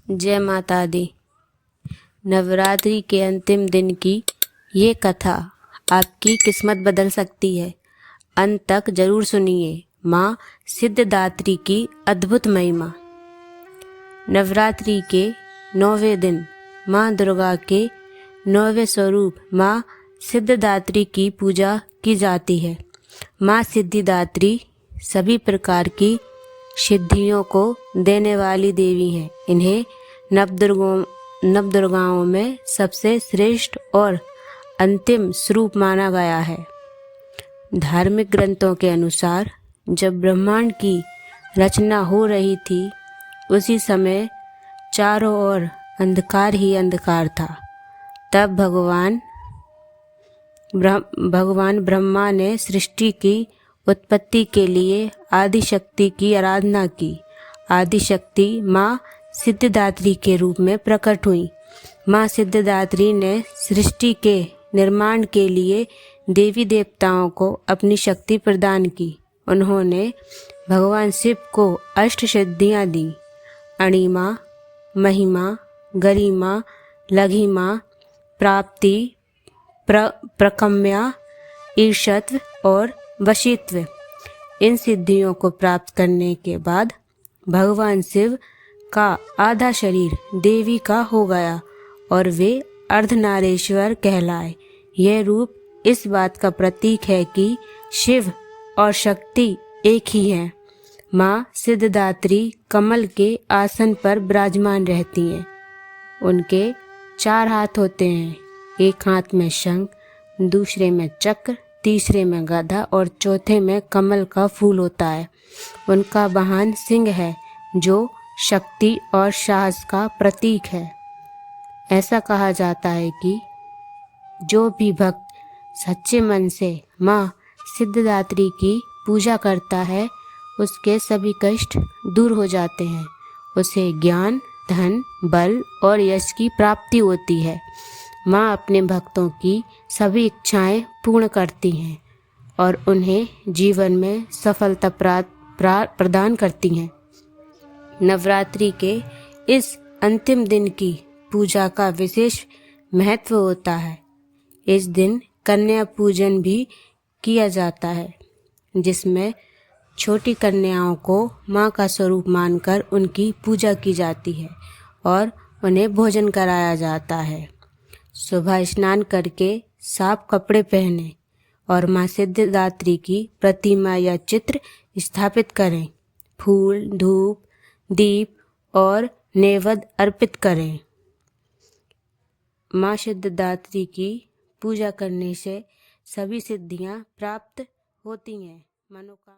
जय माता दी। नवरात्रि के अंतिम दिन की ये कथा आपकी किस्मत बदल सकती है। अंत तक जरूर सुनिए माँ सिद्धिदात्री की अद्भुत महिमा। नवरात्रि के 9वें दिन माँ दुर्गा के 9वें स्वरूप माँ सिद्धिदात्री की पूजा की जाती है। माँ सिद्धिदात्री सभी प्रकार की सिद्धियों को देने वाली देवी हैं। इन्हें नवदुर्गाओं में सबसे श्रेष्ठ और अंतिम स्वरूप माना गया है। धार्मिक ग्रंथों के अनुसार जब ब्रह्मांड की रचना हो रही थी उसी समय चारों ओर अंधकार ही अंधकार था। तब भगवान ब्रह्मा ने सृष्टि की उत्पत्ति के लिए आदि शक्ति की आराधना की। आदि शक्ति माँ सिद्धिदात्री के रूप में प्रकट हुई। माँ सिद्धिदात्री ने सृष्टि के निर्माण के लिए देवी देवताओं को अपनी शक्ति प्रदान की। उन्होंने भगवान शिव को अष्ट सिद्धियाँ दी: अणिमा, महिमा, गरिमा, लघिमा, प्राप्ति, प्रकम्या, ईर्षत्व और वशीत्व। इन सिद्धियों को प्राप्त करने के बाद भगवान शिव का आधा शरीर देवी का हो गया और वे अर्धनारीश्वर कहलाए। यह रूप इस बात का प्रतीक है कि शिव और शक्ति एक ही हैं। माँ सिद्धिदात्री कमल के आसन पर विराजमान रहती हैं। उनके 4 हाथ होते हैं। एक हाथ में शंख, दूसरे में चक्र, तीसरे में गदा और चौथे में कमल का फूल होता है। उनका वाहन सिंह है जो शक्ति और साहस का प्रतीक है। ऐसा कहा जाता है कि जो भी भक्त सच्चे मन से माँ सिद्धिदात्री की पूजा करता है उसके सभी कष्ट दूर हो जाते हैं। उसे ज्ञान, धन, बल और यश की प्राप्ति होती है। माँ अपने भक्तों की सभी इच्छाएं पूर्ण करती हैं और उन्हें जीवन में सफलता प्रदान करती हैं। नवरात्रि के इस अंतिम दिन की पूजा का विशेष महत्व होता है। इस दिन कन्या पूजन भी किया जाता है, जिसमें छोटी कन्याओं को माँ का स्वरूप मानकर उनकी पूजा की जाती है और उन्हें भोजन कराया जाता है। सुबह स्नान करके साफ कपड़े पहने और माँ सिद्धिदात्री की प्रतिमा या चित्र स्थापित करें। फूल, धूप, दीप और नैवेद्य अर्पित करें। माँ सिद्धिदात्री की पूजा करने से सभी सिद्धियां प्राप्त होती हैं। मनोकामना